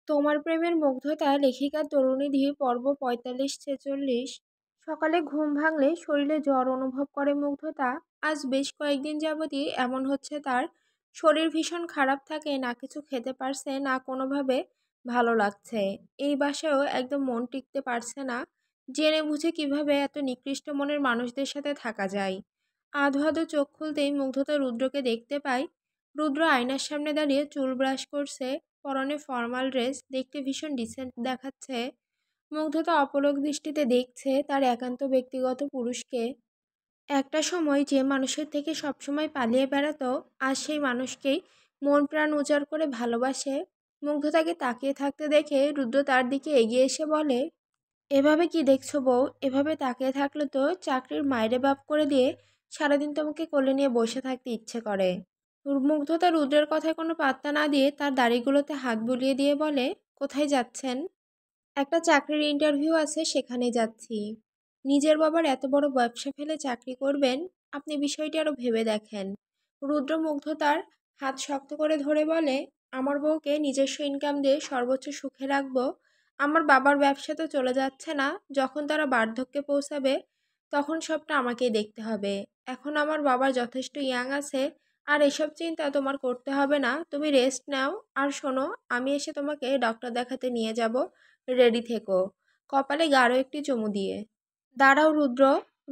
তোমার প্রেমের মুগ্ধতা লেখিকা তরুণীধি পর্ব ৪৫-৪৬। সকালে ঘুম ভাঙলে শরীরে জ্বর অনুভব করে মুগ্ধতা। আজ বেশ কয়েকদিন যাবতই এমন হচ্ছে তার। শরীর ভীষণ খারাপ থাকে, না কিছু খেতে পারছে না কোনোভাবে ভালো লাগছে। এই বাসায়ও একদম মন টিকতে পারছে না। জেনে বুঝে কিভাবে এত নিকৃষ্ট মনের মানুষদের সাথে থাকা যায়। আধো আধো চোখ খুলতেই মুগ্ধতা রুদ্রকে দেখতে পায়। রুদ্র আয়নার সামনে দাঁড়িয়ে চুল ব্রাশ করছে। পরনে ফর্মাল ড্রেস, দেখতে ভীষণ ডিসেন্ট দেখাচ্ছে। মুগ্ধতা অপলক দৃষ্টিতে দেখছে তার একান্ত ব্যক্তিগত পুরুষকে। একটা সময় যে মানুষের থেকে সবসময় পালিয়ে বেড়াতো, আজ সেই মানুষকেই মন প্রাণ উজাড় করে ভালোবাসে। মুগ্ধতাকে তাকিয়ে থাকতে দেখে রুদ্র তার দিকে এগিয়ে এসে বলে, এভাবে কি দেখছো বউ? এভাবে তাকিয়ে থাকলে তো চাকরির মাইরে বাপ করে দিয়ে সারাদিন তোমাকে কোলে নিয়ে বসে থাকতে ইচ্ছে করে। মুগ্ধতা রুদ্রের কথায় কোনো পাত্তা না দিয়ে তার দাড়িগুলোতে হাত বুলিয়ে দিয়ে বলে, কোথায় যাচ্ছেন? একটা চাকরির ইন্টারভিউ আছে, সেখানে যাচ্ছি। নিজের বাবার এত বড় ব্যবসা ফেলে চাকরি করবেন? আপনি বিষয়টি আরো ভেবে দেখেন। রুদ্র মুগ্ধতার হাত শক্ত করে ধরে বলে, আমার বউকে নিজস্ব ইনকাম দিয়ে সর্বোচ্চ সুখে রাখবো। আমার বাবার ব্যবসা তো চলে যাচ্ছে না, যখন তারা বার্ধক্যে পৌঁছাবে তখন সবটা আমাকেই দেখতে হবে। এখন আমার বাবার যথেষ্ট ইয়াং আছে, আর এসব চিন্তা তোমার করতে হবে না। তুমি রেস্ট নাও। আর শোনো, আমি এসে তোমাকে ডক্টর দেখাতে নিয়ে যাব। রেডি থেকো। কপালে গাঢ় একটি চুমু দিয়ে। দাঁড়াও রুদ্র।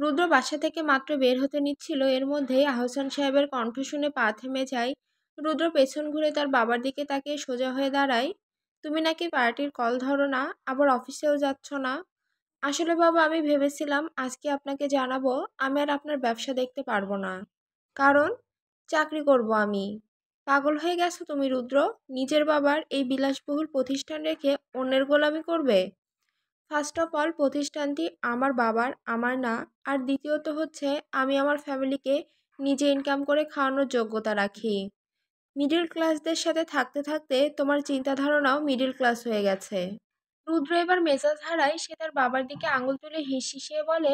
রুদ্র বাসা থেকে মাত্র বের হতে নিচ্ছিল, এর মধ্যেই আহসান সাহেবের কণ্ঠ শুনে পা থেমে যায়। রুদ্র পেছন ঘুরে তার বাবার দিকে তাকিয়ে সোজা হয়ে দাঁড়ায়। তুমি নাকি পার্টির কল ধরো না, আবার অফিসেও যাচ্ছ না? আসলে বাবা, আমি ভেবেছিলাম আজকে আপনাকে জানাবো আমি আর আপনার ব্যবসা দেখতে পারবো না। কারণ চাকরি করব আমি। পাগল হয়ে গেছো তুমি রুদ্র? নিজের বাবার এই বিলাসবহুল প্রতিষ্ঠান রেখে অন্যের গোলামি করবে? ফার্স্ট অফ অল, প্রতিষ্ঠানটি আমার বাবার, আমার না। আর দ্বিতীয়ত হচ্ছে, আমি আমার ফ্যামিলিকে নিজে ইনকাম করে খাওয়ানোর যোগ্যতা রাখি। মিডল ক্লাসদের সাথে থাকতে থাকতে তোমার চিন্তা ধারণাও মিডল ক্লাস হয়ে গেছে। রুদ্র এবার মেজাজ হারায়, সে তার বাবার দিকে আঙুল তুলে হিসিয়ে বলে,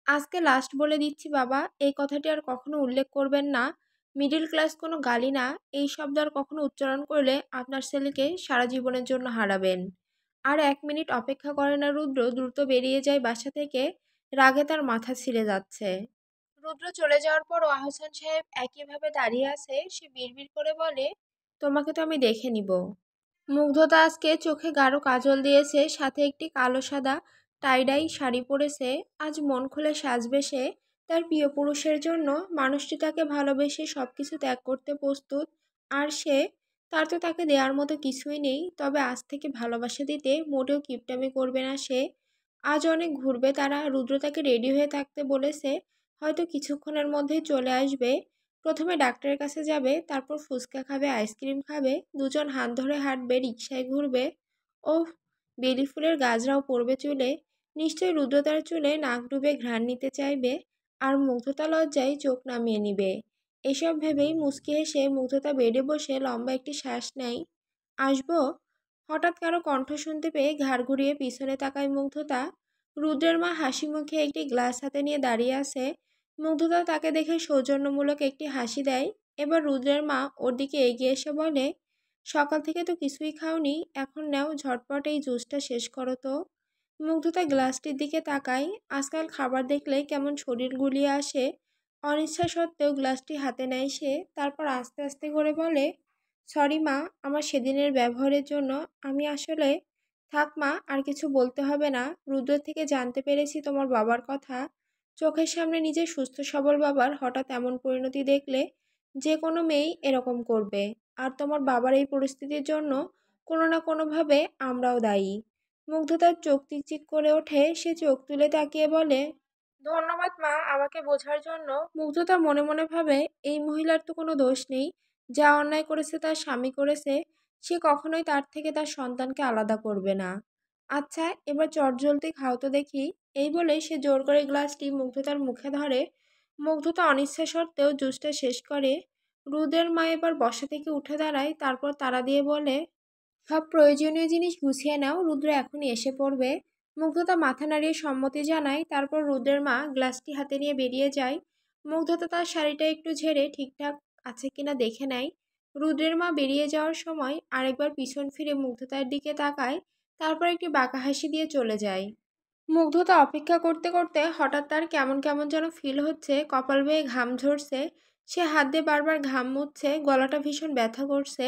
আজকে লাস্ট বলে দিচ্ছি বাবা, এই কথাটি আর কখনো উল্লেখ করবেন না। মিডল ক্লাস কোনো গালি না। এই শব্দ আর কখনো উচ্চারণ করলে আপনার ছেলেকে সারা জীবনের জন্য হারাবেন। আর 1 মিনিট অপেক্ষা করে না রুদ্র, দ্রুত বেরিয়ে যায় বাসা থেকে। রাগে তার মাথা ছিঁড়ে যাচ্ছে। রুদ্র চলে যাওয়ার পরও আহসান সাহেব একইভাবে দাঁড়িয়ে আছে। সে বিড়বিড় করে বলে, তোমাকে তো আমি দেখে নিব। মুগ্ধতা আজকে চোখে গাঢ় কাজল দিয়েছে, সাথে একটি কালো সাদা টাইডাই শাড়ি পরেছে। আজ মন খুলে সাজবে সে তার প্রিয় পুরুষের জন্য। মানুষটি তাকে ভালোবেসে সবকিছু ত্যাগ করতে প্রস্তুত। আর সে, তার তো তাকে দেওয়ার মতো কিছুই নেই। তবে আজ থেকে ভালোবাসা দিতে মোটেও কিপটামি করবে না সে। আজ অনেক ঘুরবে তারা। রুদ্র তাকে রেডি হয়ে থাকতে বলেছে, হয়তো কিছুক্ষণের মধ্যেই চলে আসবে। প্রথমে ডাক্তারের কাছে যাবে, তারপর ফুচকা খাবে, আইসক্রিম খাবে, দুজন হাত ধরে হাঁটবে, রিকশায় ঘুরবে। ওহ, বেলি ফুলের গাজরাও পড়বে চুলে। নিশ্চয়ই রুদ্র তার চুলে নাক ডুবে ঘ্রাণ নিতে চাইবে, আর মুগ্ধতা লজ্জায় চোখ নামিয়ে নিবে। এসব ভেবেই মুচকি হেসে মুগ্ধতা বেডে বসে লম্বা একটি শ্বাস নেয়। আসবো? হঠাৎ কারো কণ্ঠ শুনতে পেয়ে ঘাড় ঘুরিয়ে পিছনে তাকায় মুগ্ধতা। রুদ্রের মা হাসি মুখে একটি গ্লাস হাতে নিয়ে দাঁড়িয়ে আছে। মুগ্ধতা তাকে দেখে সৌজন্যমূলক একটি হাসি দেয়। এবার রুদ্রের মা ওর দিকে এগিয়ে এসে বলে, সকাল থেকে তো কিছুই খাওনি, এখন নাও, ঝটপট এই জুসটা শেষ করো তো। মুগ্ধতা গ্লাসটির দিকে তাকায়। আজকাল খাবার দেখলে কেমন শরীর গুলিয়ে আসে। অনিচ্ছা সত্ত্বেও গ্লাসটি হাতে নেয় সে। তারপর আস্তে আস্তে করে বলে, সরি মা, আমার সেদিনের ব্যবহারের জন্য। আমি আসলে, থাক মা, আর কিছু বলতে হবে না। রুদ্র থেকে জানতে পেরেছি তোমার বাবার কথা। চোখের সামনে নিজের সুস্থ সবল বাবার হঠাৎ এমন পরিণতি দেখলে যে কোনো মেয়েই এরকম করবে। আর তোমার বাবার এই পরিস্থিতির জন্য কোনো না কোনোভাবে আমরাও দায়ী। মুগ্ধতার চোখ চিকচিক করে ওঠে। সে চোখ তুলে তাকিয়ে বলে, ধন্যবাদ মা আমাকে বোঝার জন্য। মুগ্ধতা মনে মনে ভাবে, এই মহিলার তো কোনো দোষ নেই। যা অন্যায় করেছে তার স্বামী করেছে। সে কখনোই তার থেকে তার সন্তানকে আলাদা করবে না। আচ্ছা, এবার চটজলদি খাও তো দেখি। এই বলে সে জোর করে গ্লাসটি মুগ্ধতার মুখে ধরে। মুগ্ধতা অনিচ্ছা সত্ত্বেও জুসটা শেষ করে। রুদের মা এবার বসা থেকে উঠে দাঁড়ায়, তারপর তাড়া দিয়ে বলে, সব প্রয়োজনীয় জিনিস গুছিয়ে নাও, রুদ্র এখনই এসে পড়বে। মুগ্ধতা মাথা নাড়িয়ে সম্মতি জানায়। তারপর রুদ্রের মা গ্লাসটি হাতে নিয়ে বেরিয়ে যায়। মুগ্ধতা তার শাড়িটা একটু ঝেড়ে ঠিকঠাক আছে কিনা দেখে নেয়। রুদ্রের মা বেরিয়ে যাওয়ার সময় আরেকবার পিছন ফিরে মুগ্ধতার দিকে তাকায়, তারপর একটি বাঁকা হাসি দিয়ে চলে যায়। মুগ্ধতা অপেক্ষা করতে করতে হঠাৎ তার কেমন কেমন যেন ফিল হচ্ছে, কপাল বেয়ে ঘাম ঝরছে। সে হাত দিয়ে বারবার ঘাম মুছছে, গলাটা ভীষণ ব্যথা করছে,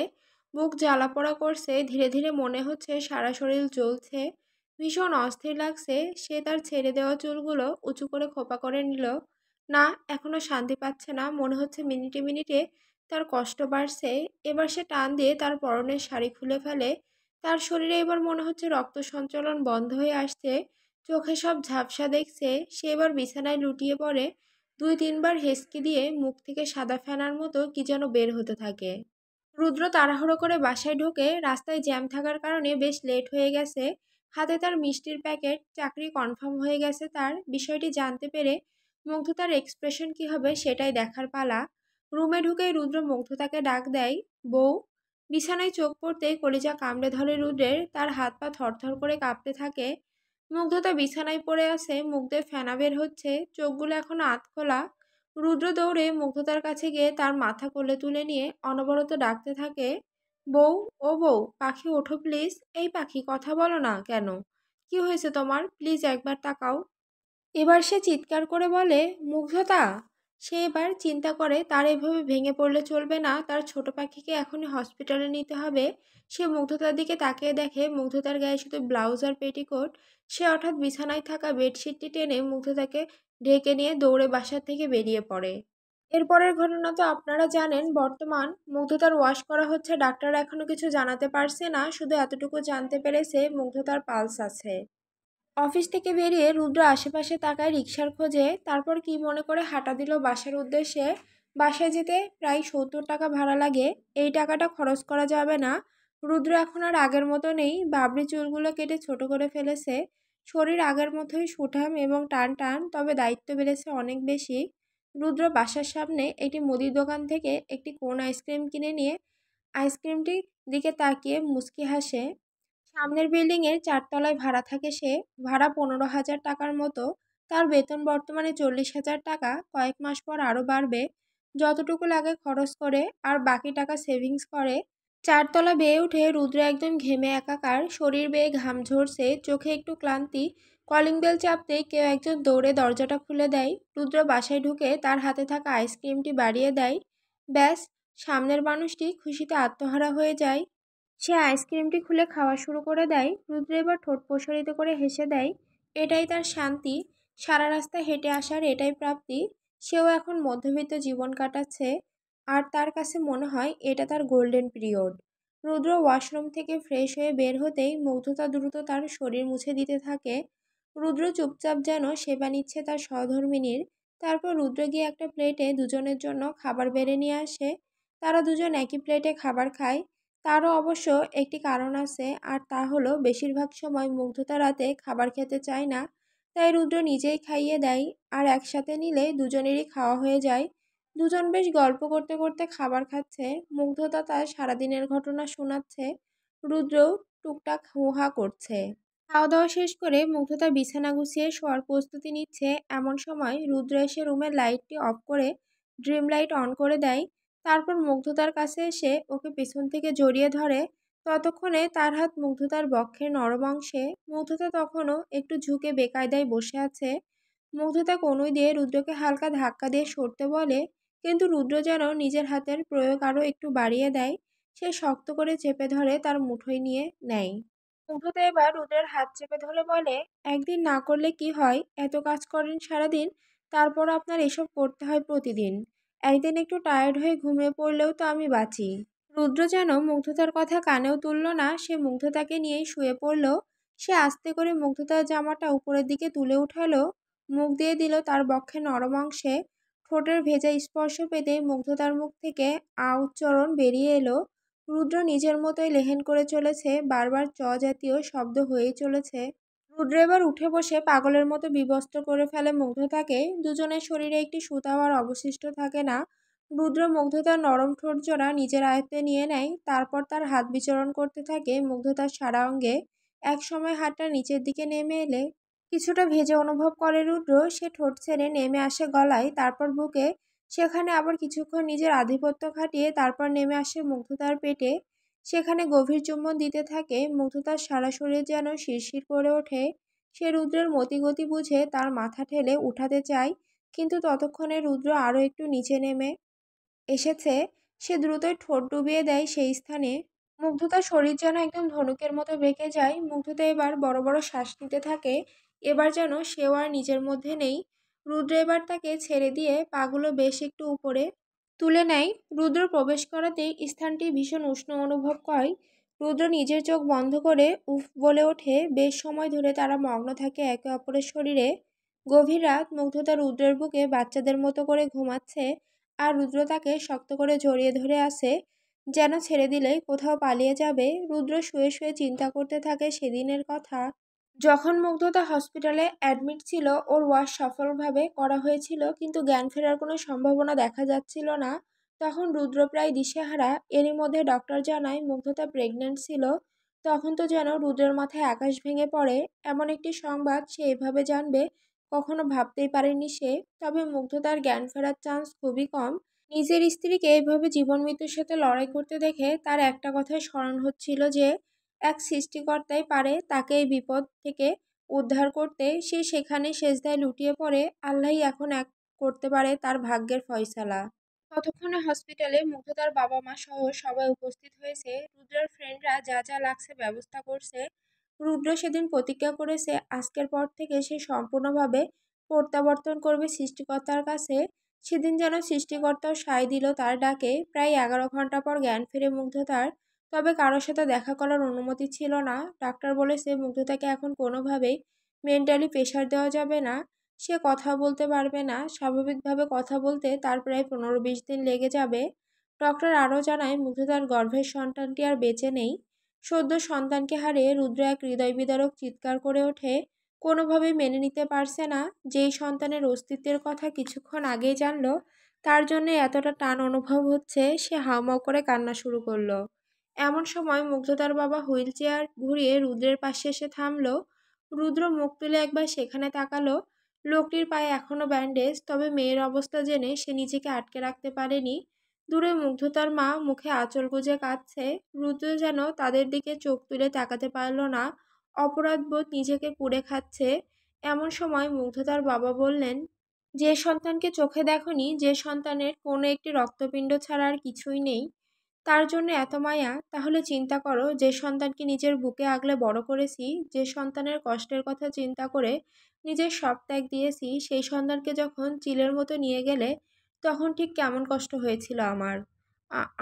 বুক জ্বালা পোড়া করছে, ধীরে ধীরে মনে হচ্ছে সারা শরীর জ্বলছে। ভীষণ অস্থির লাগছে। সে তার ছেড়ে দেওয়া চুলগুলো উঁচু করে খোপা করে নিল। না, এখনো শান্তি পাচ্ছে না, মনে হচ্ছে মিনিটে মিনিটে তার কষ্ট বাড়ছে। এবার সে টান দিয়ে তার পরনের শাড়ি খুলে ফেলে। তার শরীরে এবার মনে হচ্ছে রক্ত সঞ্চালন বন্ধ হয়ে আসছে, চোখে সব ঝাপসা দেখছে। সে এবার বিছানায় লুটিয়ে পড়ে, 2-3 বার হেঁচকি দিয়ে মুখ থেকে সাদা ফেনার মতো কি যেন বের হতে থাকে। রুদ্র তাড়াহুড়ো করে বাসায় ঢোকে। রাস্তায় জ্যাম থাকার কারণে বেশ লেট হয়ে গেছে। হাতে তার মিষ্টির প্যাকেট, চাকরি কনফার্ম হয়ে গেছে তার। বিষয়টি জানতে পেরে মুগ্ধতার এক্সপ্রেশন কী হবে সেটাই দেখার পালা। রুমে ঢুকেই রুদ্র মুগ্ধতাকে ডাক দেয়, বউ। বিছানায় চোখ পড়তেই কলিজা কামড়ে ধরে রুদ্রের, তার হাত পা থরথর করে কাঁপতে থাকে। মুগ্ধতা বিছানায় পড়ে আছে, মুখ দিয়ে ফেনা বের হচ্ছে, চোখগুলো এখনো আধখোলা। রুদ্র দৌড়ে মুগ্ধতার কাছে গিয়ে তার মাথা কোলে তুলে নিয়ে অনবরত ডাকতে থাকে, বউ, ও বউ, পাখি ওঠো প্লিজ। এই পাখি, কথা বলো না কেন? কি হয়েছে তোমার? প্লিজ একবার তাকাও। এবার সে চিৎকার করে বলে, মুগ্ধতা। সে এবার চিন্তা করে তার এভাবে ভেঙে পড়লে চলবে না, তার ছোট পাখিকে এখনই হসপিটালে নিতে হবে। সে মুগ্ধতার দিকে তাকিয়ে দেখে মুগ্ধতার গায়ে শুধু ব্লাউজ আর পেটিকোট। সে হঠাৎ বিছানায় থাকা বেডশিটটি টেনে মুগ্ধতাকে ঢেকে নিয়ে দৌড়ে বাসার থেকে বেরিয়ে পড়ে। এরপরের ঘটনা তো আপনারা জানেন। বর্তমান মুগ্ধতার ওয়াশ করা হচ্ছে, ডাক্তাররা এখনো কিছু জানাতে পারছে না, শুধু এতটুকু জানতে পেরেছে মুগ্ধতার পালস আছে। অফিস থেকে বেরিয়ে রুদ্র আশেপাশে তাকায় রিকশার খোঁজে, তারপর কি মনে করে হাঁটা দিল বাসার উদ্দেশ্যে। বাসায় যেতে প্রায় 70 টাকা ভাড়া লাগে। এই টাকাটা খরচ করা যাবে না। রুদ্র এখন আর আগের মতো নেই, বাবরি চুলগুলো কেটে ছোট করে ফেলেছে। শরীর আগের মতোই সুঠাম এবং টান টান, তবে দায়িত্ব বেড়েছে অনেক বেশি। রুদ্র বাসার সামনে একটি মুদির দোকান থেকে একটি কোন আইসক্রিম কিনে নিয়ে আইসক্রিমটির দিকে তাকিয়ে মুচকি হাসে। সামনের বিল্ডিংয়ের 4 তলায় ভাড়া থাকে সে। ভাড়া 15,000 টাকার মতো। তার বেতন বর্তমানে 40,000 টাকা। কয়েক মাস পর আরও বাড়বে। যতটুকু লাগে খরচ করে আর বাকি টাকা সেভিংস করে। 4 তলা বেয়ে উঠে রুদ্র একদম ঘেমে একাকার, শরীর বেয়ে ঘাম ঝরছে, চোখে একটু ক্লান্তি। কলিং বেল চাপতেই কেউ একজন দৌড়ে দরজাটা খুলে দেয়। রুদ্র বাসায় ঢুকে তার হাতে থাকা আইসক্রিমটি বাড়িয়ে দেয়। ব্যাস, সামনের মানুষটি খুশিতে আত্মহারা হয়ে যায়। সে আইসক্রিমটি খুলে খাওয়া শুরু করে দেয়। রুদ্র এবার ঠোঁট প্রসারিত করে হেসে দেয়। এটাই তার শান্তি। সারা রাস্তা হেঁটে আসার এটাই প্রাপ্তি। সেও এখন মধ্যবিত্ত জীবন কাটাচ্ছে, আর তার কাছে মনে হয় এটা তার গোল্ডেন পিরিয়ড। রুদ্র ওয়াশরুম থেকে ফ্রেশ হয়ে বের হতেই মুগ্ধতা দ্রুত তার শরীর মুছে দিতে থাকে। রুদ্র চুপচাপ যেন সেবা নিচ্ছে তার সহধর্মিনীর। তারপর রুদ্র গিয়ে একটা প্লেটে দুজনের জন্য খাবার বেড়ে নিয়ে আসে। তারা দুজন একই প্লেটে খাবার খায়। তারও অবশ্য একটি কারণ আছে, আর তা হলো বেশিরভাগ সময় মুগ্ধতা রাতে খাবার খেতে চায় না। তাই রুদ্র নিজেই খাইয়ে দেয়, আর একসাথে নিলে দুজনেরই খাওয়া হয়ে যায়। দুজন বেশ গল্প করতে করতে খাবার খাচ্ছে। মুগ্ধতা তার সারাদিনের ঘটনা শোনাচ্ছে, রুদ্রও টুকটাক হুহা করছে। খাওয়া দাওয়া শেষ করে মুগ্ধতা বিছানা গুছিয়ে শোয়ার প্রস্তুতি নিচ্ছে, এমন সময় রুদ্র এসে রুমের লাইটটি অফ করে ড্রিম লাইট অন করে দেয়। তারপর মুগ্ধতার কাছে এসে ওকে পেছন থেকে জড়িয়ে ধরে। ততক্ষণে তার হাত মুগ্ধতার বক্ষের নরম অংশে। মুগ্ধতা তখনও একটু ঝুঁকে বেকায়দায় বসে আছে। মুগ্ধতা কনুই দিয়ে রুদ্রকে হালকা ধাক্কা দিয়ে সরতে বলে, কিন্তু রুদ্র যেন নিজের হাতের প্রয়োগ আরও একটু বাড়িয়ে দেয়। সে শক্ত করে চেপে ধরে তার মুঠোয় নিয়ে নেয়। মুগ্ধতা এবার রুদ্রের হাত চেপে ধরে বলে, একদিন না করলে কি হয়, এত কাজ করেন সারাদিন, তারপর আপনার এসব করতে হয় প্রতিদিন। একদিন একটু টায়ার্ড হয়ে ঘুমিয়ে পড়লেও তো আমি বাঁচি। রুদ্র যেন মুগ্ধতার কথা কানেও তুলল না, সে মুগ্ধতাকে নিয়েই শুয়ে পড়ল। সে আস্তে করে মুগ্ধতার জামাটা উপরের দিকে তুলে উঠালো, মুখ দিয়ে দিল তার বক্ষে নরম অংশে। ঠোঁটের ভেজা স্পর্শ পেতে মুগ্ধতার মুখ থেকে আ উচ্চারণ বেরিয়ে এলো। রুদ্র নিজের মতোই লেহেন করে চলেছে, বারবার চ জাতীয় শব্দ হয়েই চলেছে। রুদ্র এবার উঠে বসে পাগলের মতো বিবস্ত্র করে ফেলে মুগ্ধতাকে। দুজনের শরীরে একটি সুতাও আর অবশিষ্ট থাকে না। রুদ্র মুগ্ধতার নরম ঠোঁটজোড়া নিজের আয়ত্তে নিয়ে নেয়, তারপর তার হাত বিচরণ করতে থাকে মুগ্ধতার সারা অঙ্গে। এক সময় হাতটা নিচের দিকে নেমে এলে কিছুটা ভেজে অনুভব করে রুদ্র। সে ঠোঁট ছেড়ে নেমে আসে গলায়, তারপর বুকে। সেখানে আবার কিছুক্ষণ নিজের আধিপত্য খাটিয়ে তারপর নেমে আসে মুগ্ধতার পেটে। সেখানে গভীর চুম্বন দিতে থাকে। মুগ্ধতার সারা শরীর যেন শিরশির করে ওঠে। সে রুদ্রের মতিগতি বুঝে তার মাথা ঠেলে উঠাতে চায়, কিন্তু ততক্ষণে রুদ্র আরও একটু নিচে নেমে এসেছে। সে দ্রুতই ঠোঁট ডুবিয়ে দেয় সেই স্থানে। মুগ্ধতার শরীর যেন একদম ধনুকের মতো বেঁকে যায়। মুগ্ধতা এবার বড় বড় শ্বাস নিতে থাকে। এবার যেন সেও আর নিজের মধ্যে নেই। রুদ্র এবার তাকে ছেড়ে দিয়ে পাগুলো বেশ একটু উপরে তুলে নেয়। রুদ্র প্রবেশ করাতেই স্থানটি ভীষণ উষ্ণ অনুভব হয়। রুদ্র নিজের চোখ বন্ধ করে উফ বলে ওঠে। বেশ সময় ধরে তারা মগ্ন থাকে একে অপরের শরীরে। গভীর রাত। মুগ্ধতা রুদ্রের বুকে বাচ্চাদের মতো করে ঘুমাচ্ছে, আর রুদ্র তাকে শক্ত করে জড়িয়ে ধরে আছে, যেন ছেড়ে দিলেই কোথাও পালিয়ে যাবে। রুদ্র শুয়ে শুয়ে চিন্তা করতে থাকে সেদিনের কথা, যখন মুগ্ধতা হসপিটালে অ্যাডমিট ছিল। ওর ওয়াশ সফলভাবে করা হয়েছিল, কিন্তু জ্ঞান ফেরার কোনো সম্ভাবনা দেখা যাচ্ছিল না। তখন রুদ্র প্রায় দিশেহারা। এরই মধ্যে ডক্টর জানায় মুগ্ধতা প্রেগনেন্ট ছিল। তখন তো যেন রুদ্রের মাথায় আকাশ ভেঙে পড়ে। এমন একটি সংবাদ সে এভাবে জানবে কখনো ভাবতেই পারেনি সে। তবে মুগ্ধতার জ্ঞান ফেরার চান্স খুবই কম। নিজের স্ত্রীকে এইভাবে জীবন মৃত্যুর সাথে লড়াই করতে দেখে তার একটা কথাই স্মরণ হচ্ছিল যে এক সৃষ্টিকর্তাই পারে তাকে এই বিপদ থেকে উদ্ধার করতে। সে সেখানে সেজদায় লুটিয়ে পড়ে। আল্লাহই এখন এক করতে পারে তার ভাগ্যের ফয়সালা। ততক্ষণে হসপিটালে মুগ্ধতার বাবা মা সহ সবাই উপস্থিত হয়েছে। রুদ্রের ফ্রেন্ডরা যা যা লাগছে ব্যবস্থা করছে। রুদ্র সেদিন প্রতিজ্ঞা করেছে আজকের পর থেকে সে সম্পূর্ণভাবে প্রত্যাবর্তন করবে সৃষ্টিকর্তার কাছে। সেদিন যেন সৃষ্টিকর্তাও সায় দিল তার ডাকে। প্রায় 11 ঘন্টা পর জ্ঞান ফিরে মুগ্ধতার। তবে কারোর সাথে দেখা করার অনুমতি ছিল না। ডাক্তার বলেছে মুগ্ধতাকে এখন কোনোভাবেই মেন্টালি প্রেশার দেওয়া যাবে না। সে কথা বলতে পারবে না। স্বাভাবিকভাবে কথা বলতে তার প্রায় 15-20 দিন লেগে যাবে। ডক্টর আরও জানায় মুগ্ধতার গর্ভের সন্তানটি আর বেঁচে নেই। সদ্য সন্তানকে হারিয়ে রুদ্র এক হৃদয় বিদারক চিৎকার করে ওঠে। কোনোভাবেই মেনে নিতে পারছে না। যেই সন্তানের অস্তিত্বের কথা কিছুক্ষণ আগেই জানলো, তার জন্য এতটা টান অনুভব হচ্ছে। সে হাউমাউ করে কান্না শুরু করলো। এমন সময় মুগ্ধতার বাবা হুইল চেয়ার ঘুরিয়ে রুদ্রের পাশে এসে থামলো। রুদ্র মুখ তুলে একবার সেখানে তাকালো। লোকটির পায়ে এখনো ব্যান্ডেজ। তবে মেয়ের অবস্থা জেনে সে নিজেকে আটকে রাখতে পারেনি। দূরে মুগ্ধতার মা মুখে আঁচল গুজে কাঁদছে। রুদ্র যেন তাদের দিকে চোখ তুলে তাকাতে পারল না। অপরাধবোধ নিজেকে কুড়ে খাচ্ছে। এমন সময় মুগ্ধতার বাবা বললেন, যে সন্তানকে চোখে দেখনি, যে সন্তানের কোনো একটি রক্তপিণ্ড ছাড়া আর কিছুই নেই, তার জন্য এত মায়া, তাহলে চিন্তা করো যে সন্তানকে নিজের বুকে আগলে বড় করেছি, যে সন্তানের কষ্টের কথা চিন্তা করে নিজের সব ত্যাগ দিয়েছি, সেই সন্তানকে যখন চিলের মতো নিয়ে গেলে তখন ঠিক কেমন কষ্ট হয়েছিল আমার।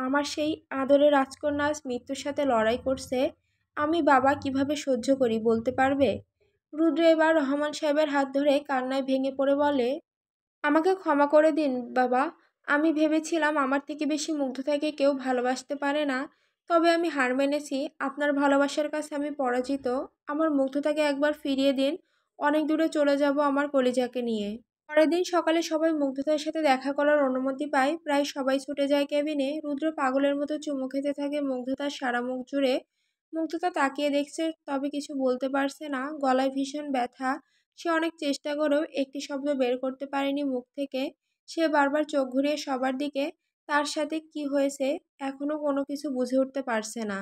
আমার সেই আদরের রাজকন্যা আজ মৃত্যুর সাথে লড়াই করছে। আমি বাবা কিভাবে সহ্য করি বলতে পারবে? রুদ্র এবার রহমান সাহেবের হাত ধরে কান্নায় ভেঙে পড়ে বলে, আমাকে ক্ষমা করে দিন বাবা। আমি ভেবেছিলাম আমার থেকে বেশি মুগ্ধতাকে কেউ ভালোবাসতে পারে না। তবে আমি হার মেনেছি। আপনার ভালোবাসার কাছে আমি পরাজিত। আমার মুগ্ধতাকে একবার ফিরিয়ে দিন। অনেক দূরে চলে যাব আমার কলিজাকে নিয়ে। পরের দিন সকালে সবাই মুগ্ধতার সাথে দেখা করার অনুমতি পায়। প্রায় সবাই ছুটে যায় কেবিনে। রুদ্র পাগলের মতো চুমু খেতে থাকে মুগ্ধতার সারা মুখ জুড়ে। মুগ্ধতা তাকিয়ে দেখছে, তবে কিছু বলতে পারছে না। গলায় ভীষণ ব্যথা। সে অনেক চেষ্টা করেও একটি শব্দ বের করতে পারেনি মুখ থেকে। সে বারবার চোখ ঘুরিয়ে সবার দিকে। তার সাথে কি হয়েছে এখনো কোনো কিছু বুঝে উঠতে পারছে না।